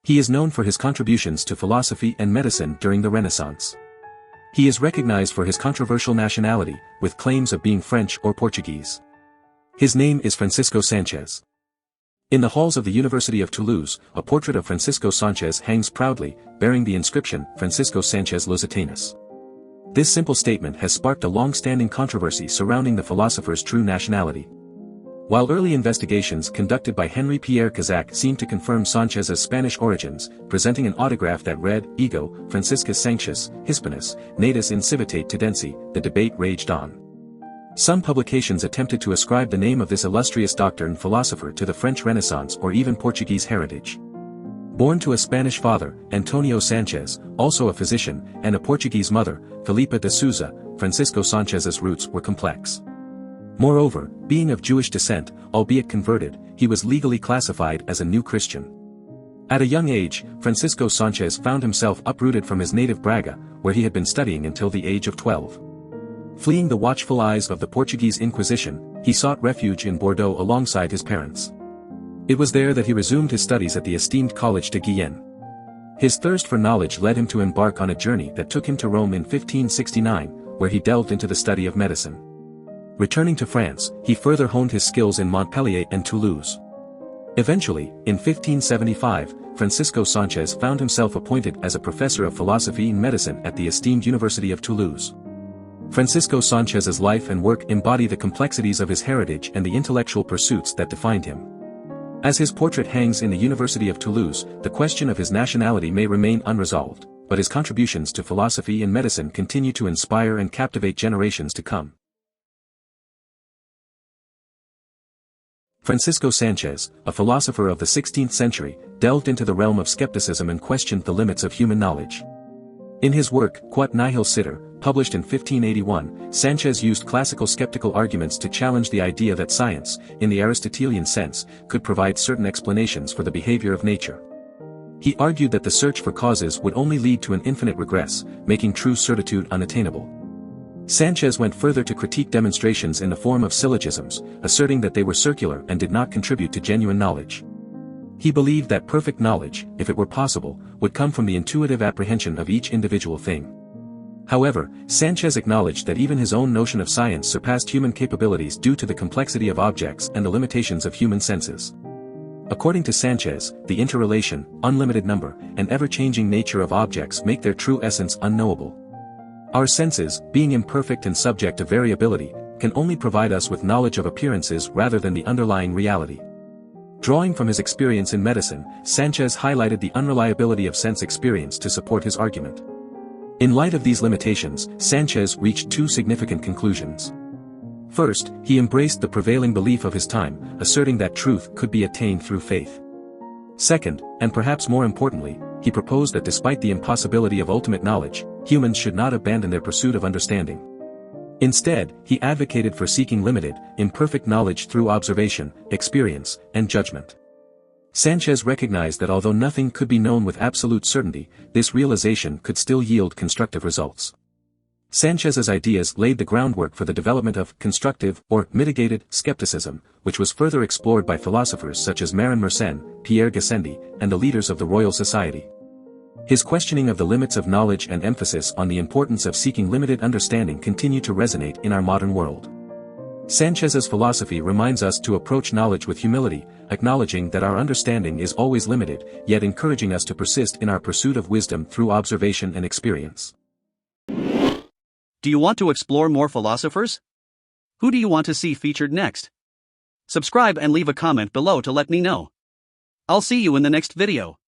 He is known for his contributions to philosophy and medicine during the Renaissance. He is recognized for his controversial nationality, with claims of being French or Portuguese. His name is Francisco Sánchez. In the halls of the University of Toulouse, a portrait of Francisco Sánchez hangs proudly, bearing the inscription, Francisco Sánchez Lusitanus. This simple statement has sparked a long-standing controversy surrounding the philosopher's true nationality. While early investigations conducted by Henry Pierre Cazac seemed to confirm Sanchez's Spanish origins, presenting an autograph that read, Ego, Franciscus Sanctus, Hispanus, natus in civitate Tudensi, the debate raged on. Some publications attempted to ascribe the name of this illustrious doctor and philosopher to the French Renaissance or even Portuguese heritage. Born to a Spanish father, Antonio Sanchez, also a physician, and a Portuguese mother, Filipa de Souza, Francisco Sanchez's roots were complex. Moreover, being of Jewish descent, albeit converted, he was legally classified as a new Christian. At a young age, Francisco Sánchez found himself uprooted from his native Braga, where he had been studying until the age of 12. Fleeing the watchful eyes of the Portuguese Inquisition, he sought refuge in Bordeaux alongside his parents. It was there that he resumed his studies at the esteemed College de Guyenne. His thirst for knowledge led him to embark on a journey that took him to Rome in 1569, where he delved into the study of medicine. Returning to France, he further honed his skills in Montpellier and Toulouse. Eventually, in 1575, Francisco Sánchez found himself appointed as a professor of philosophy and medicine at the esteemed University of Toulouse. Francisco Sánchez's life and work embody the complexities of his heritage and the intellectual pursuits that defined him. As his portrait hangs in the University of Toulouse, the question of his nationality may remain unresolved, but his contributions to philosophy and medicine continue to inspire and captivate generations to come. Francisco Sánchez, a philosopher of the 16th century, delved into the realm of skepticism and questioned the limits of human knowledge. In his work, Quod Nihil Sitter, published in 1581, Sánchez used classical skeptical arguments to challenge the idea that science, in the Aristotelian sense, could provide certain explanations for the behavior of nature. He argued that the search for causes would only lead to an infinite regress, making true certitude unattainable. Sánchez went further to critique demonstrations in the form of syllogisms, asserting that they were circular and did not contribute to genuine knowledge. He believed that perfect knowledge, if it were possible, would come from the intuitive apprehension of each individual thing. However, Sánchez acknowledged that even his own notion of science surpassed human capabilities due to the complexity of objects and the limitations of human senses. According to Sánchez, the interrelation, unlimited number, and ever-changing nature of objects make their true essence unknowable. Our senses, being imperfect and subject to variability, can only provide us with knowledge of appearances rather than the underlying reality. Drawing from his experience in medicine, Sánchez highlighted the unreliability of sense experience to support his argument. In light of these limitations, Sánchez reached two significant conclusions. First, he embraced the prevailing belief of his time, asserting that truth could be attained through faith. Second, and perhaps more importantly, he proposed that despite the impossibility of ultimate knowledge, humans should not abandon their pursuit of understanding. Instead, he advocated for seeking limited, imperfect knowledge through observation, experience, and judgment. Sánchez recognized that although nothing could be known with absolute certainty, this realization could still yield constructive results. Sanchez's ideas laid the groundwork for the development of constructive or mitigated skepticism, which was further explored by philosophers such as Marin Mersenne, Pierre Gassendi, and the leaders of the Royal Society. His questioning of the limits of knowledge and emphasis on the importance of seeking limited understanding continue to resonate in our modern world. Sanchez's philosophy reminds us to approach knowledge with humility, acknowledging that our understanding is always limited, yet encouraging us to persist in our pursuit of wisdom through observation and experience. Do you want to explore more philosophers? Who do you want to see featured next? Subscribe and leave a comment below to let me know. I'll see you in the next video.